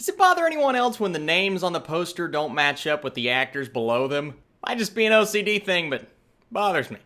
Does it bother anyone else when the names on the poster don't match up with the actors below them? Might just be an OCD thing, but bothers me.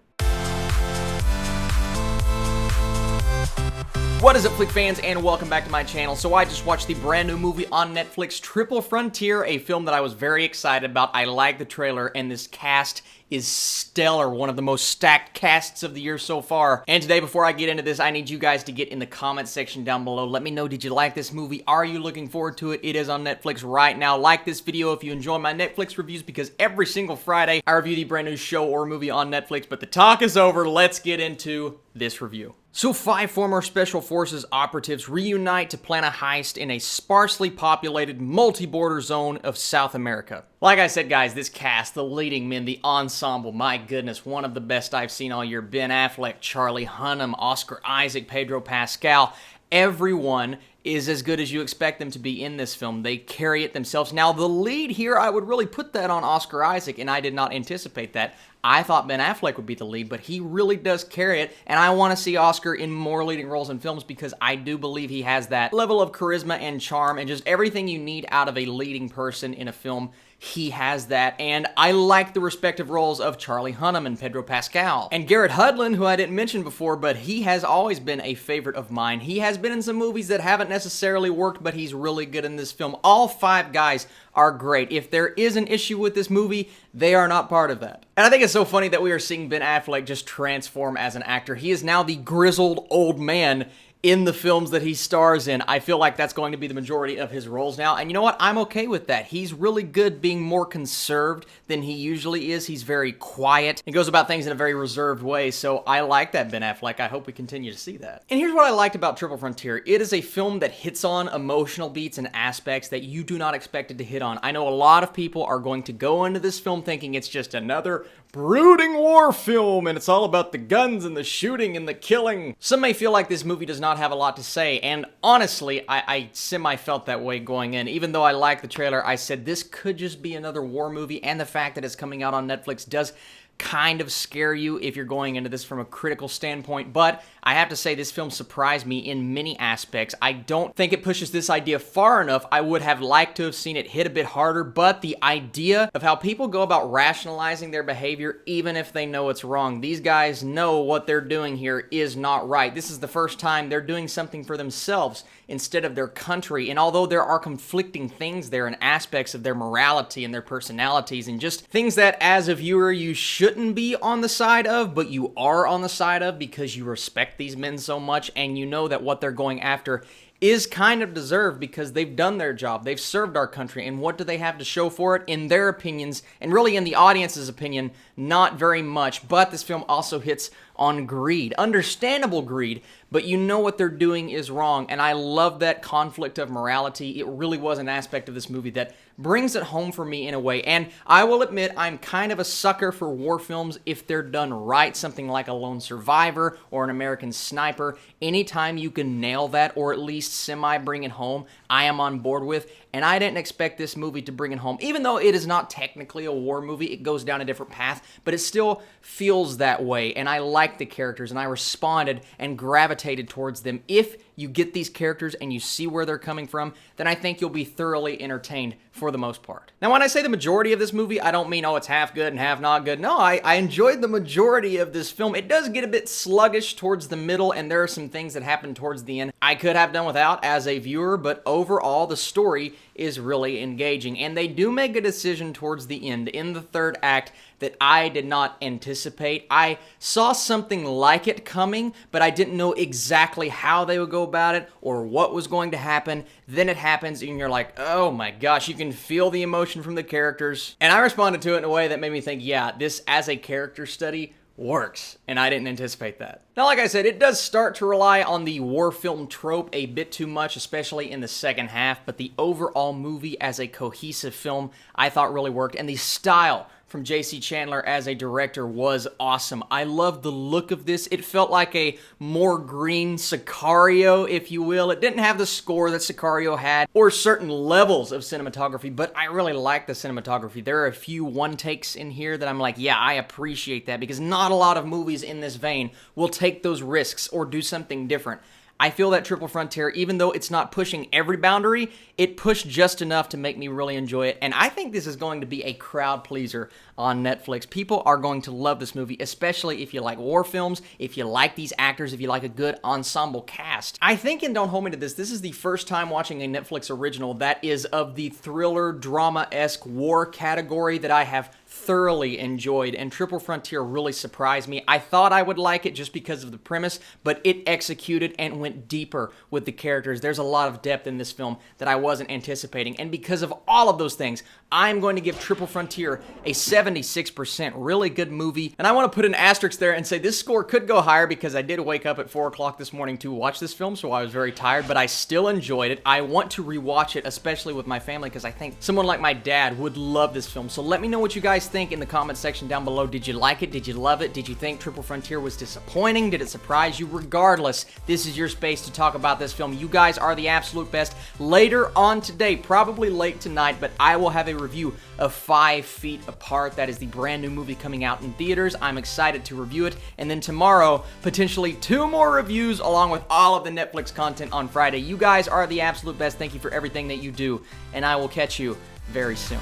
What is up, Flick fans, and welcome back to my channel. So I just watched the brand new movie on Netflix, Triple Frontier, a film that I was very excited about. I like the trailer, and this cast is stellar, one of the most stacked casts of the year so far. And today, before I get into this, I need you guys to get in the comment section down below. Let me know, did you like this movie? Are you looking forward to it? It is on Netflix right now. Like this video if you enjoy my Netflix reviews, because every single Friday, I review the brand new show or movie on Netflix. But the talk is over. Let's get into this review. So 5 former Special Forces operatives reunite to plan a heist in a sparsely populated, multi-border zone of South America. Like I said, guys, this cast, the leading men, the ensemble, my goodness, one of the best I've seen all year. Ben Affleck, Charlie Hunnam, Oscar Isaac, Pedro Pascal. Everyone is as good as you expect them to be in this film. They carry it themselves. Now, the lead here, I would really put that on Oscar Isaac, and I did not anticipate that. I thought Ben Affleck would be the lead, but he really does carry it, and I want to see Oscar in more leading roles in films because I do believe he has that level of charisma and charm and just everything you need out of a leading person in a film. He has that, and I like the respective roles of Charlie Hunnam and Pedro Pascal. And Garrett Hedlund, who I didn't mention before, but he has always been a favorite of mine. He has been in some movies that haven't necessarily worked, but he's really good in this film. All 5 guys are great. If there is an issue with this movie, they are not part of that. And I think it's so funny that we are seeing Ben Affleck just transform as an actor. He is now the grizzled old man in the films that he stars in. I feel like that's going to be the majority of his roles now, and you know what? I'm okay with that. He's really good being more conserved than he usually is. He's very quiet and goes about things in a very reserved way, so I like that, Ben Affleck. I hope we continue to see that. And here's what I liked about Triple Frontier. It is a film that hits on emotional beats and aspects that you do not expect it to hit on. I know a lot of people are going to go into this film thinking it's just another brooding war film, and it's all about the guns and the shooting and the killing. Some may feel like this movie does not have a lot to say, and honestly, I semi-felt that way going in. Even though I liked the trailer, I said this could just be another war movie, and the fact that it's coming out on Netflix does kind of scare you if you're going into this from a critical standpoint, but I have to say this film surprised me in many aspects. I don't think it pushes this idea far enough. I would have liked to have seen it hit a bit harder, but the idea of how people go about rationalizing their behavior even if they know it's wrong. These guys know what they're doing here is not right. This is the first time they're doing something for themselves instead of their country, and although there are conflicting things there and aspects of their morality and their personalities and just things that as a viewer you shouldn't be on the side of, but you are on the side of because you respect these men so much and you know that what they're going after is kind of deserved because they've done their job, they've served our country, and what do they have to show for it? In their opinions, and really in the audience's opinion, not very much. But this film also hits on greed, understandable greed, but you know what they're doing is wrong, and I love that conflict of morality. It really was an aspect of this movie that brings it home for me in a way, and I will admit I'm kind of a sucker for war films if they're done right, something like A Lone Survivor or An American Sniper. Anytime you can nail that or at least semi-bring it home, I am on board with, and I didn't expect this movie to bring it home. Even though it is not technically a war movie, it goes down a different path, but it still feels that way, and I like the characters, and I responded and gravitated towards them. If you get these characters and you see where they're coming from, then I think you'll be thoroughly entertained for the most part. Now, when I say the majority of this movie, I don't mean, oh, it's half good and half not good. No, I enjoyed the majority of this film. It does get a bit sluggish towards the middle, and there are some things that happen towards the end I could have done without as a viewer, but overall, the story is really engaging, and they do make a decision towards the end, in the 3rd act, that I did not anticipate. I saw something like it coming, but I didn't know exactly how they would go about it or what was going to happen. Then it happens, and you're like, oh my gosh, you can feel the emotion from the characters. And I responded to it in a way that made me think, yeah, this as a character study works, and I didn't anticipate that. Now, like I said, it does start to rely on the war film trope a bit too much, especially in the second half, but the overall movie as a cohesive film I thought really worked, and the style from J.C. Chandler as a director was awesome. I loved the look of this. It felt like a more green Sicario, if you will. It didn't have the score that Sicario had or certain levels of cinematography, but I really liked the cinematography. There are a few one-takes in here that I'm like, yeah, I appreciate that, because not a lot of movies in this vein will take those risks or do something different. I feel that Triple Frontier, even though it's not pushing every boundary, it pushed just enough to make me really enjoy it, and I think this is going to be a crowd pleaser on Netflix. People are going to love this movie, especially if you like war films, if you like these actors, if you like a good ensemble cast. I think, and don't hold me to this, this is the first time watching a Netflix original that is of the thriller, drama-esque war category that I have thoroughly enjoyed, and Triple Frontier really surprised me. I thought I would like it just because of the premise, but it executed and went deeper with the characters. There's a lot of depth in this film that I wasn't anticipating, and because of all of those things, I'm going to give Triple Frontier a 76%. Really good movie, and I want to put an asterisk there and say this score could go higher because I did wake up at 4 o'clock this morning to watch this film, so I was very tired, but I still enjoyed it. I want to rewatch it, especially with my family, because I think someone like my dad would love this film. So let me know what you guys think in the comment section down below. Did you like it? Did you love it? Did you think Triple Frontier was disappointing? Did it surprise you? Regardless, this is your space to talk about this film. You guys are the absolute best. Later on today, probably late tonight, but I will have a review of 5 Feet Apart. That is the brand new movie coming out in theaters. I'm excited to review it. And then tomorrow, potentially 2 more reviews along with all of the Netflix content on Friday. You guys are the absolute best. Thank you for everything that you do, and I will catch you very soon.